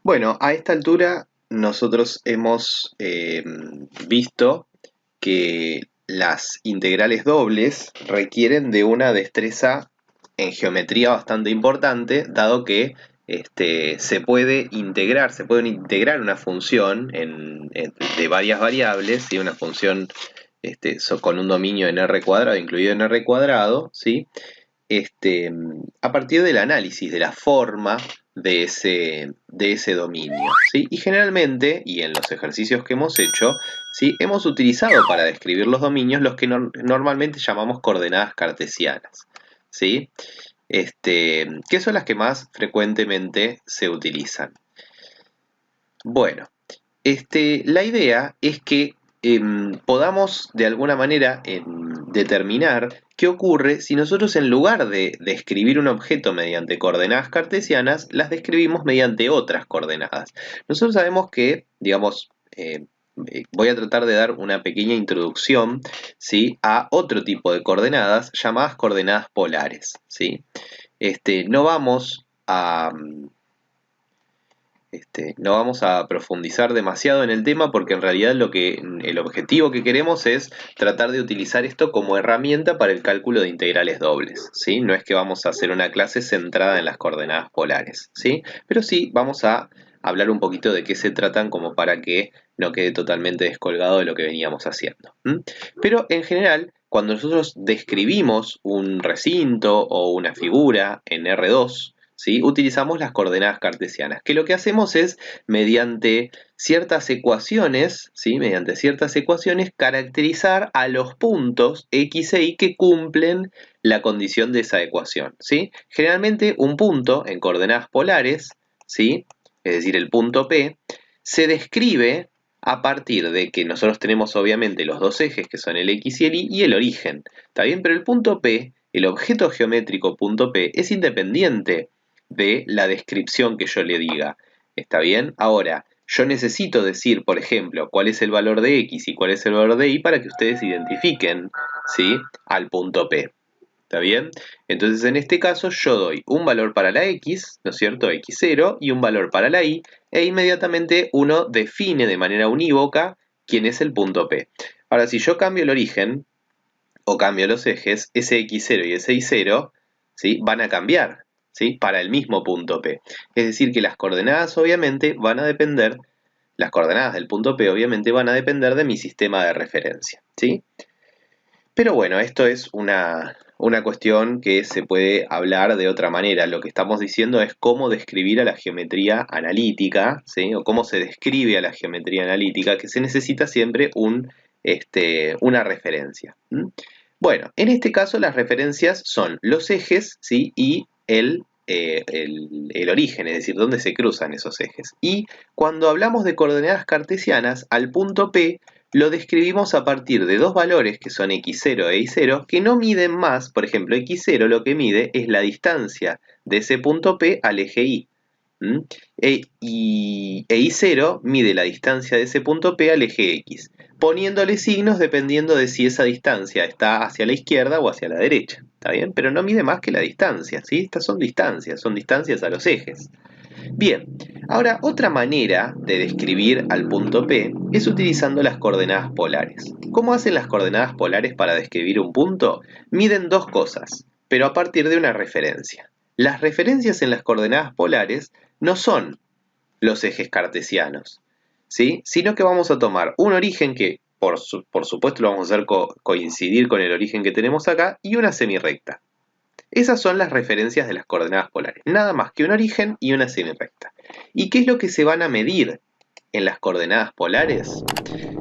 Bueno, a esta altura nosotros hemos visto que las integrales dobles requieren de una destreza en geometría bastante importante, dado que se puede integrar una función de varias variables, ¿sí? Una función con un dominio en R cuadrado, incluido en R cuadrado, ¿sí? A partir del análisis de la forma de ese dominio, ¿sí? Y generalmente, y en los ejercicios que hemos hecho, ¿sí? Hemos utilizado para describir los dominios los que normalmente llamamos coordenadas cartesianas, ¿sí? Que son las que más frecuentemente se utilizan. Bueno, la idea es que podamos de alguna manera determinar qué ocurre si nosotros en lugar de describir un objeto mediante coordenadas cartesianas, las describimos mediante otras coordenadas. Nosotros sabemos que, digamos, voy a tratar de dar una pequeña introducción, ¿sí? A otro tipo de coordenadas llamadas coordenadas polares, ¿sí? No vamos a no vamos a profundizar demasiado en el tema porque en realidad el objetivo que queremos es tratar de utilizar esto como herramienta para el cálculo de integrales dobles, ¿sí? No es que vamos a hacer una clase centrada en las coordenadas polares, ¿sí? Pero sí vamos a hablar un poquito de qué se tratan como para que no quede totalmente descolgado de lo que veníamos haciendo. Pero en general, cuando nosotros describimos un recinto o una figura en R2, ¿sí? Utilizamos las coordenadas cartesianas, que lo que hacemos es, mediante ciertas ecuaciones, ¿sí? Mediante ciertas ecuaciones, caracterizar a los puntos X e Y que cumplen la condición de esa ecuación, ¿sí? Generalmente un punto en coordenadas polares, ¿sí? Es decir, el punto P, se describe a partir de que nosotros tenemos obviamente los dos ejes que son el X y el Y el origen, ¿está bien? Pero el punto P, el objeto geométrico punto P, es independiente de la descripción que yo le diga. ¿Está bien? Ahora, yo necesito decir, por ejemplo, cuál es el valor de X y cuál es el valor de Y para que ustedes identifiquen, ¿sí? Al punto P. ¿Está bien? Entonces, en este caso, yo doy un valor para la X, ¿no es cierto? X0, y un valor para la Y, e inmediatamente uno define de manera unívoca quién es el punto P. Ahora, si yo cambio el origen, o cambio los ejes, ese X0 y ese Y0, ¿sí? Van a cambiar, ¿sí? Para el mismo punto P. Es decir, que las coordenadas obviamente van a depender, las coordenadas del punto P obviamente van a depender de mi sistema de referencia, ¿sí? Pero bueno, esto es una cuestión que se puede hablar de otra manera. Lo que estamos diciendo es cómo describir a la geometría analítica, ¿sí? O cómo se describe a la geometría analítica, que se necesita siempre una referencia. Bueno, en este caso las referencias son los ejes, ¿sí? Y el origen, es decir, dónde se cruzan esos ejes. Y cuando hablamos de coordenadas cartesianas, al punto P lo describimos a partir de dos valores que son x0 e y0 que no miden más. Por ejemplo, x0 lo que mide es la distancia de ese punto P al eje Y. E y0 mide la distancia de ese punto P al eje X, poniéndole signos dependiendo de si esa distancia está hacia la izquierda o hacia la derecha. ¿Está bien? Pero no mide más que la distancia, ¿sí? Estas son distancias a los ejes. Bien, ahora otra manera de describir al punto P es utilizando las coordenadas polares. ¿Cómo hacen las coordenadas polares para describir un punto? Miden dos cosas, pero a partir de una referencia. Las referencias en las coordenadas polares no son los ejes cartesianos, ¿sí? Sino que vamos a tomar un origen que por supuesto lo vamos a hacer coincidir con el origen que tenemos acá y una semirrecta. Esas son las referencias de las coordenadas polares, nada más que un origen y una semirrecta. ¿Y qué es lo que se van a medir en las coordenadas polares?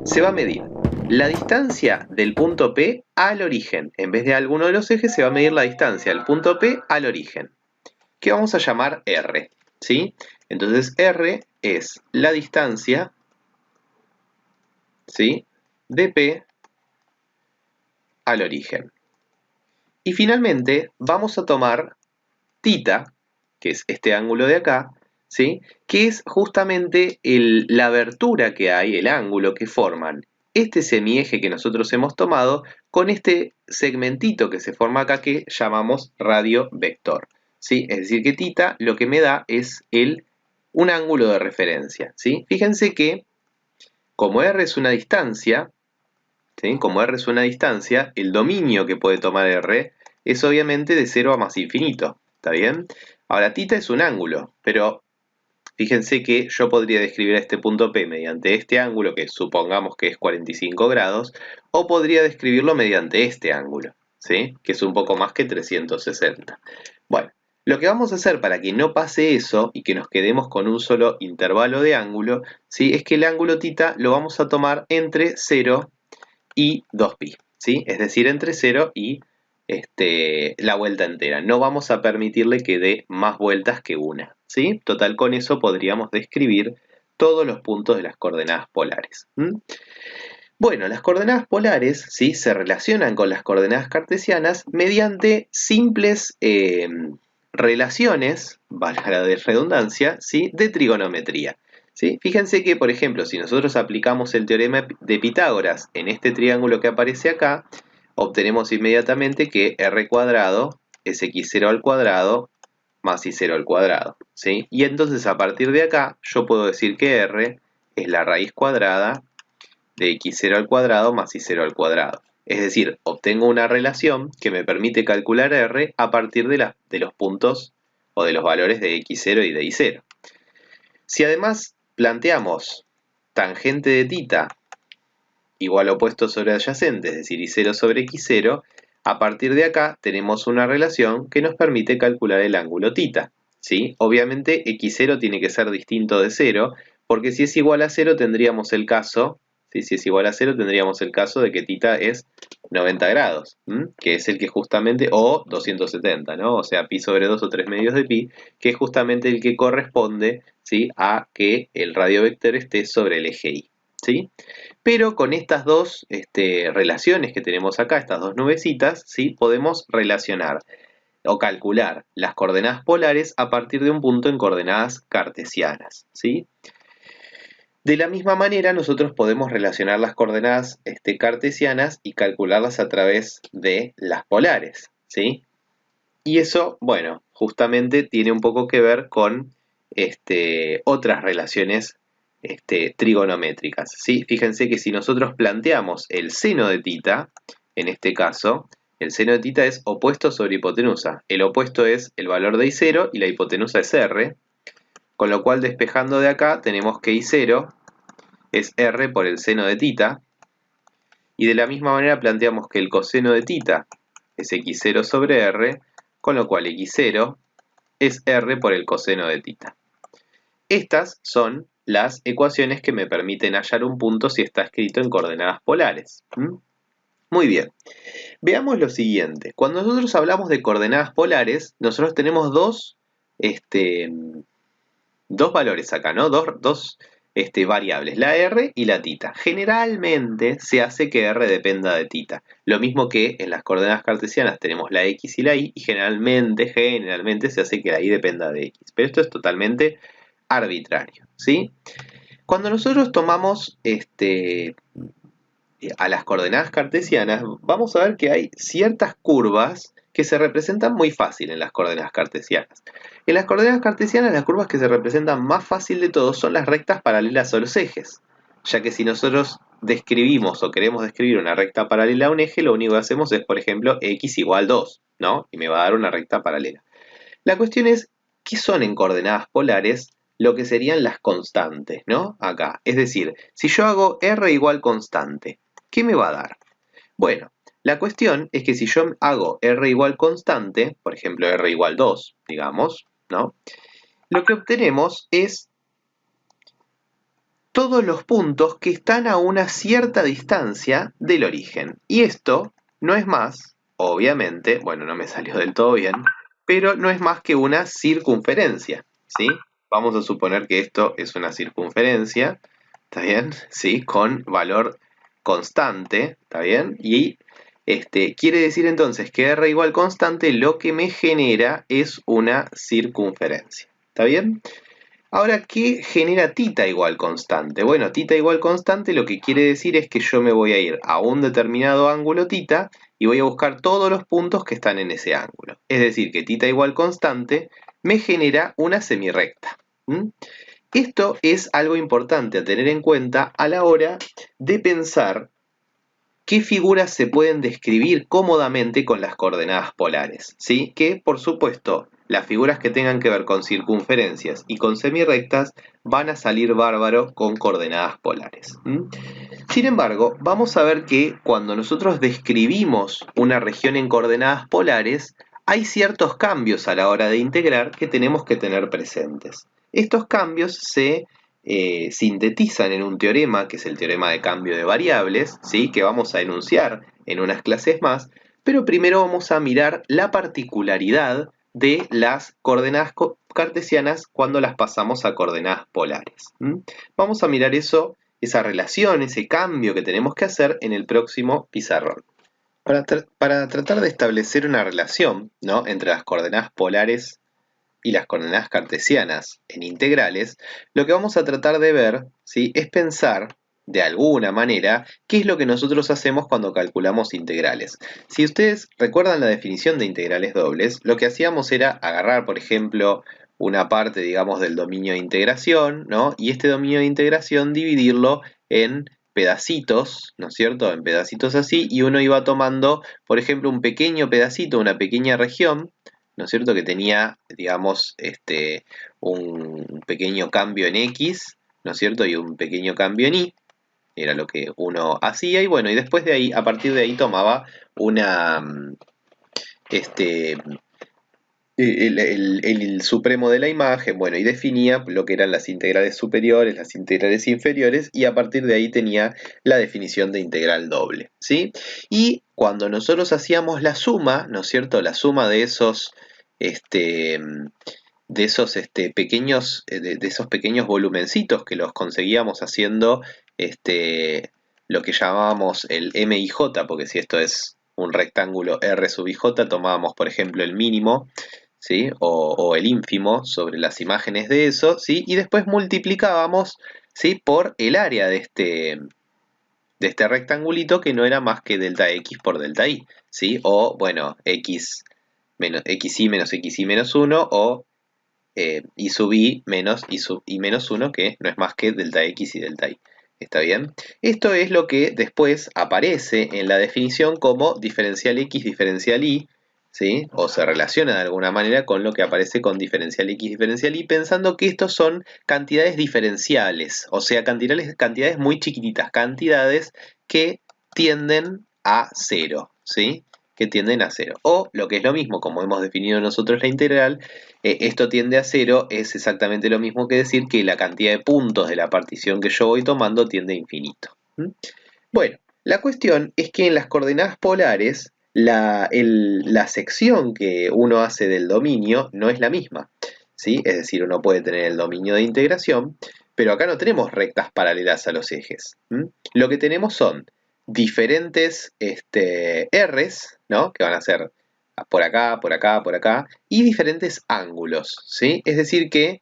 Se va a medir la distancia del punto P al origen. En vez de alguno de los ejes se va a medir la distancia del punto P al origen, que vamos a llamar R, ¿sí? Entonces R es la distancia, ¿sí? De P al origen. Y finalmente vamos a tomar θ, que es este ángulo de acá, ¿sí? Que es justamente la abertura que hay, el ángulo que forman este semieje que nosotros hemos tomado con este segmentito que se forma acá que llamamos radio vector, ¿sí? Es decir que θ lo que me da es un ángulo de referencia, ¿sí? Fíjense que como R es una distancia, ¿sí? Como R es una distancia, el dominio que puede tomar R es obviamente de 0 a más infinito, ¿está bien? Ahora, θ es un ángulo, pero fíjense que yo podría describir a este punto P mediante este ángulo, que supongamos que es 45 grados, o podría describirlo mediante este ángulo, ¿sí? Que es un poco más que 360. Bueno, lo que vamos a hacer para que no pase eso y que nos quedemos con un solo intervalo de ángulo, ¿sí? Es que el ángulo θ lo vamos a tomar entre 0 y 2pi, ¿sí? Es decir, entre 0 y la vuelta entera. No vamos a permitirle que dé más vueltas que una, ¿sí? Total, con eso podríamos describir todos los puntos de las coordenadas polares. Bueno, las coordenadas polares, ¿sí? Se relacionan con las coordenadas cartesianas mediante simples relaciones, valga la redundancia, ¿sí? De trigonometría. ¿Sí? Fíjense que, por ejemplo, si nosotros aplicamos el teorema de Pitágoras en este triángulo que aparece acá, obtenemos inmediatamente que r cuadrado es x0 al cuadrado más y0 al cuadrado, ¿sí? Y entonces a partir de acá yo puedo decir que r es la raíz cuadrada de x0 al cuadrado más y0 al cuadrado. Es decir, obtengo una relación que me permite calcular r a partir de los puntos o de los valores de x0 y de y0. Si además planteamos tangente de θ igual opuesto sobre adyacente, es decir, y0 sobre x0, a partir de acá tenemos una relación que nos permite calcular el ángulo θ, ¿sí? Obviamente x0 tiene que ser distinto de 0, porque si es igual a 0 tendríamos el caso, ¿sí? Si es igual a 0 tendríamos el caso de que θ es 90 grados, que es el que justamente, o 270, ¿no? O sea, pi sobre 2 o 3 medios de pi, que es justamente el que corresponde, ¿sí? A que el radio vector esté sobre el eje y, ¿sí? Pero con estas dos relaciones que tenemos acá, estas dos nubecitas, ¿sí? Podemos relacionar o calcular las coordenadas polares a partir de un punto en coordenadas cartesianas, ¿sí? De la misma manera, nosotros podemos relacionar las coordenadas cartesianas y calcularlas a través de las polares, ¿sí? Y eso, bueno, justamente tiene un poco que ver con otras relaciones trigonométricas, ¿sí? Fíjense que si nosotros planteamos el seno de θ, en este caso, el seno de θ es opuesto sobre hipotenusa. El opuesto es el valor de I0 y la hipotenusa es R, con lo cual despejando de acá tenemos que I0 es R por el seno de θ, y de la misma manera planteamos que el coseno de θ es x0 sobre R, con lo cual x0 es R por el coseno de θ. Estas son las ecuaciones que me permiten hallar un punto si está escrito en coordenadas polares. Muy bien. Veamos lo siguiente. Cuando nosotros hablamos de coordenadas polares, nosotros tenemos dos valores acá, ¿no? Dos variables, la r y la θ. Generalmente se hace que r dependa de θ. Lo mismo que en las coordenadas cartesianas tenemos la x y la y, y generalmente se hace que la y dependa de x. Pero esto es totalmente arbitrario, ¿sí? Cuando nosotros tomamos a las coordenadas cartesianas, vamos a ver que hay ciertas curvas que se representan muy fácil en las coordenadas cartesianas. En las coordenadas cartesianas, las curvas que se representan más fácil de todo son las rectas paralelas a los ejes, ya que si nosotros describimos o queremos describir una recta paralela a un eje, lo único que hacemos es, por ejemplo, x igual 2, ¿no? Y me va a dar una recta paralela. La cuestión es, ¿qué son en coordenadas polares lo que serían las constantes, ¿no? Acá. Es decir, si yo hago r igual constante, ¿qué me va a dar? Bueno, la cuestión es que si yo hago r igual constante, por ejemplo r igual 2, digamos, ¿no? Lo que obtenemos es todos los puntos que están a una cierta distancia del origen. Y esto no es más, obviamente, bueno, no me salió del todo bien, pero no es más que una circunferencia, ¿sí? Vamos a suponer que esto es una circunferencia, ¿está bien? ¿Sí? Con valor constante, ¿está bien? Y quiere decir entonces que r igual constante lo que me genera es una circunferencia, ¿está bien? Ahora, ¿qué genera θ igual constante? Bueno, θ igual constante lo que quiere decir es que yo me voy a ir a un determinado ángulo θ y voy a buscar todos los puntos que están en ese ángulo. Es decir, que θ igual constante me genera una semirrecta. Esto es algo importante a tener en cuenta a la hora de pensar qué figuras se pueden describir cómodamente con las coordenadas polares, ¿sí? Que, por supuesto, las figuras que tengan que ver con circunferencias y con semirrectas van a salir bárbaro con coordenadas polares. Sin embargo, vamos a ver que cuando nosotros describimos una región en coordenadas polares, hay ciertos cambios a la hora de integrar que tenemos que tener presentes. Estos cambios se sintetizan en un teorema, que es el teorema de cambio de variables, ¿sí? Que vamos a enunciar en unas clases más, pero primero vamos a mirar la particularidad de las coordenadas cartesianas cuando las pasamos a coordenadas polares. Vamos a mirar esa relación, ese cambio que tenemos que hacer en el próximo pizarrón. Para tratar de establecer una relación, ¿no?, entre las coordenadas polares y las coordenadas cartesianas en integrales, lo que vamos a tratar de ver, ¿sí?, es pensar de alguna manera qué es lo que nosotros hacemos cuando calculamos integrales. Si ustedes recuerdan la definición de integrales dobles, lo que hacíamos era agarrar, por ejemplo, una parte, digamos, del dominio de integración, ¿no?, y este dominio de integración dividirlo en pedacitos, ¿no es cierto?, en pedacitos así, y uno iba tomando, por ejemplo, un pequeño pedacito, una pequeña región, ¿no es cierto?, que tenía, digamos, un pequeño cambio en X, ¿no es cierto?, y un pequeño cambio en Y, era lo que uno hacía, y bueno, y después de ahí, a partir de ahí tomaba una, el supremo de la imagen, bueno, y definía lo que eran las integrales superiores, las integrales inferiores, y a partir de ahí tenía la definición de integral doble, ¿sí? Y cuando nosotros hacíamos la suma, ¿no es cierto?, la suma de esos, pequeños, de esos pequeños volumencitos que los conseguíamos haciendo lo que llamábamos el MIJ, porque si esto es un rectángulo R sub IJ, tomábamos, por ejemplo, el mínimo, ¿sí?, o el ínfimo sobre las imágenes de eso, ¿sí?, y después multiplicábamos, ¿sí?, por el área de este rectangulito, que no era más que delta X por delta Y, ¿sí?, o, bueno, X menos XY menos XY menos 1, o Y sub I menos Y sub I menos 1, que no es más que delta X y delta Y. ¿Está bien? Esto es lo que después aparece en la definición como diferencial X, diferencial Y, ¿sí?, o se relaciona de alguna manera con lo que aparece con diferencial X, diferencial Y, pensando que estos son cantidades diferenciales, o sea, cantidades muy chiquititas, cantidades que tienden a cero, ¿sí?, que tienden a cero. O, lo que es lo mismo, como hemos definido nosotros la integral, esto tiende a cero, es exactamente lo mismo que decir que la cantidad de puntos de la partición que yo voy tomando tiende a infinito. Bueno, la cuestión es que en las coordenadas polares la sección que uno hace del dominio no es la misma, ¿sí? Es decir, uno puede tener el dominio de integración, pero acá no tenemos rectas paralelas a los ejes. Lo que tenemos son diferentes R's, ¿no?, que van a ser por acá, por acá, por acá, y diferentes ángulos, ¿sí? Es decir que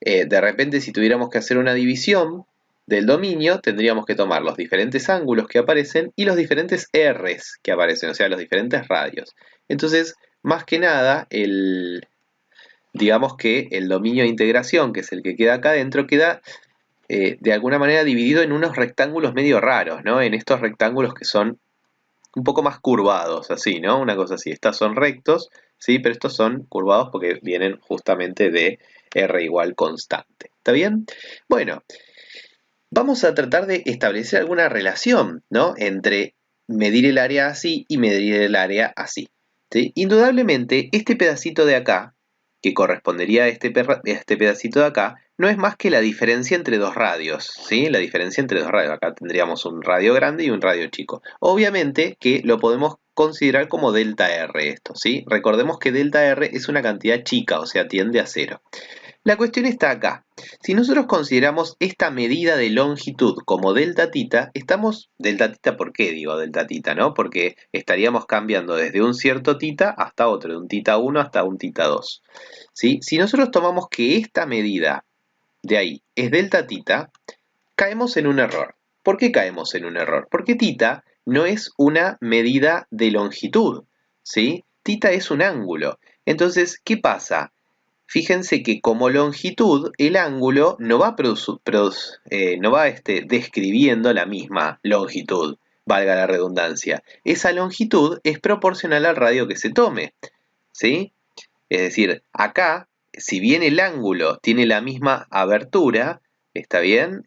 de repente, si tuviéramos que hacer una división del dominio, tendríamos que tomar los diferentes ángulos que aparecen y los diferentes R's que aparecen, o sea, los diferentes radios. Entonces, más que nada, digamos que el dominio de integración, que es el que queda acá adentro, queda de alguna manera dividido en unos rectángulos medio raros, ¿no? En estos rectángulos que son un poco más curvados, así, ¿no? Una cosa así. Estos son rectos, ¿sí? Pero estos son curvados porque vienen justamente de R igual constante. ¿Está bien? Bueno, vamos a tratar de establecer alguna relación, ¿no?, entre medir el área así y medir el área así, ¿sí? Indudablemente, este pedacito de acá, que correspondería a este pedacito de acá, no es más que la diferencia entre dos radios, ¿sí? La diferencia entre dos radios. Acá tendríamos un radio grande y un radio chico. Obviamente que lo podemos considerar como delta R esto, ¿sí? Recordemos que delta R es una cantidad chica, o sea, tiende a cero. La cuestión está acá. Si nosotros consideramos esta medida de longitud como delta tita, delta tita, ¿por qué digo delta tita, no? Porque estaríamos cambiando desde un cierto tita hasta otro, de un tita 1 hasta un tita 2. ¿Sí? Si nosotros tomamos que esta medida de ahí es delta tita, caemos en un error. ¿Por qué caemos en un error? Porque tita no es una medida de longitud, ¿sí? Tita es un ángulo. Entonces, ¿qué pasa? fíjense que como longitud el ángulo no va, describiendo la misma longitud, valga la redundancia. Esa longitud es proporcional al radio que se tome, ¿sí? Es decir, acá, si bien el ángulo tiene la misma abertura, ¿está bien?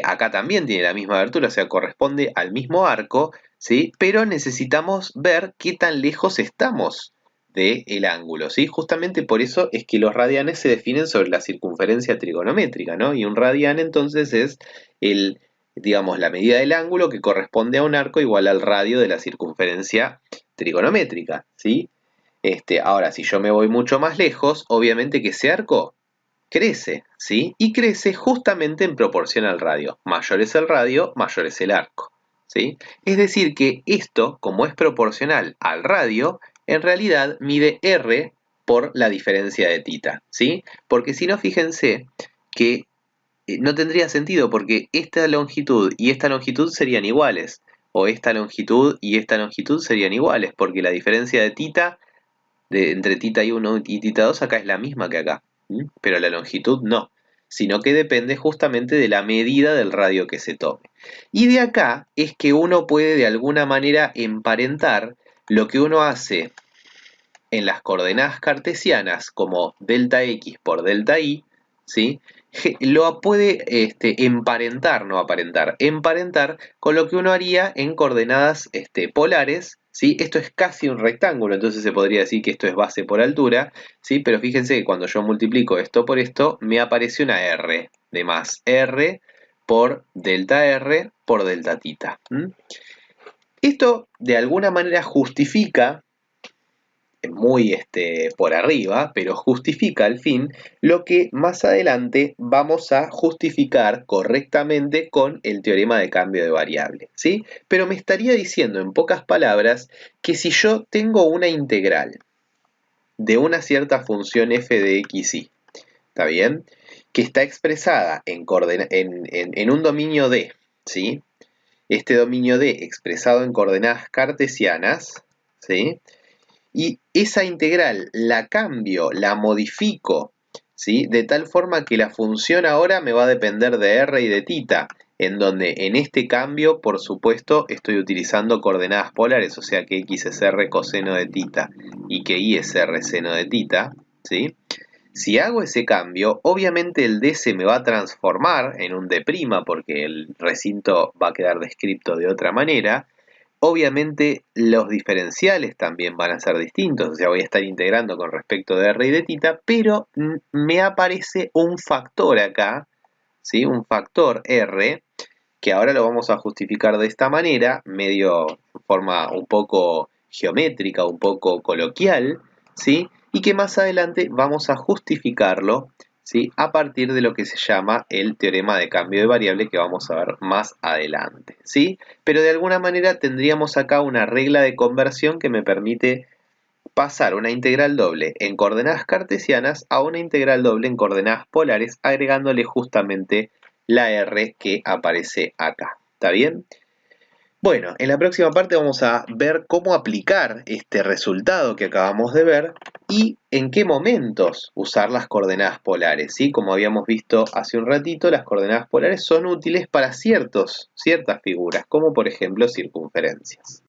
Acá también tiene la misma abertura, o sea, corresponde al mismo arco, ¿sí? Pero necesitamos ver qué tan lejos estamos del ángulo, ¿sí? Justamente por eso es que los radianes se definen sobre la circunferencia trigonométrica, ¿no? Y un radian entonces es digamos, la medida del ángulo que corresponde a un arco igual al radio de la circunferencia trigonométrica, ¿sí? Ahora, si yo me voy mucho más lejos, obviamente que ese arco crece, ¿sí? Y crece justamente en proporción al radio. Mayor es el radio, mayor es el arco, ¿sí? Es decir que esto, como es proporcional al radio, en realidad mide R por la diferencia de tita, ¿sí? Porque si no, fíjense que no tendría sentido porque esta longitud y esta longitud serían iguales, o esta longitud y esta longitud serían iguales, porque la diferencia de tita entre tita 1 y tita 2 acá es la misma que acá, pero la longitud no, sino que depende justamente de la medida del radio que se tome. Y de acá es que uno puede de alguna manera emparentar lo que uno hace en las coordenadas cartesianas como delta x por delta y, ¿sí? Lo puede emparentar, no aparentar, emparentar con lo que uno haría en coordenadas polares, ¿sí? Esto es casi un rectángulo, entonces se podría decir que esto es base por altura, ¿sí? Pero fíjense que cuando yo multiplico esto por esto, me aparece una r de más r por delta tita. Esto de alguna manera justifica muy por arriba, pero justifica al fin lo que más adelante vamos a justificar correctamente con el teorema de cambio de variable, ¿sí? Pero me estaría diciendo en pocas palabras que si yo tengo una integral de una cierta función f de x y, ¿está bien? Que está expresada en un dominio D, ¿sí? Este dominio D expresado en coordenadas cartesianas, ¿sí? Y esa integral la cambio, la modifico, ¿sí? De tal forma que la función ahora me va a depender de r y de tita, en donde en este cambio, por supuesto, estoy utilizando coordenadas polares, o sea que x es r coseno de tita y que y es r seno de tita, ¿sí? Si hago ese cambio, obviamente el D se me va a transformar en un D' porque el recinto va a quedar descrito de otra manera. Obviamente los diferenciales también van a ser distintos, o sea, voy a estar integrando con respecto de r y de tita, pero me aparece un factor acá, ¿sí? Un factor r, que ahora lo vamos a justificar de esta manera, medio forma un poco geométrica, un poco coloquial, ¿sí? Y que más adelante vamos a justificarlo, ¿sí? A partir de lo que se llama el teorema de cambio de variable que vamos a ver más adelante, ¿sí? Pero de alguna manera tendríamos acá una regla de conversión que me permite pasar una integral doble en coordenadas cartesianas a una integral doble en coordenadas polares, agregándole justamente la r que aparece acá. ¿Está bien? Bueno, en la próxima parte vamos a ver cómo aplicar este resultado que acabamos de ver y en qué momentos usar las coordenadas polares, ¿sí? Como habíamos visto hace un ratito, las coordenadas polares son útiles para ciertas figuras, como por ejemplo circunferencias.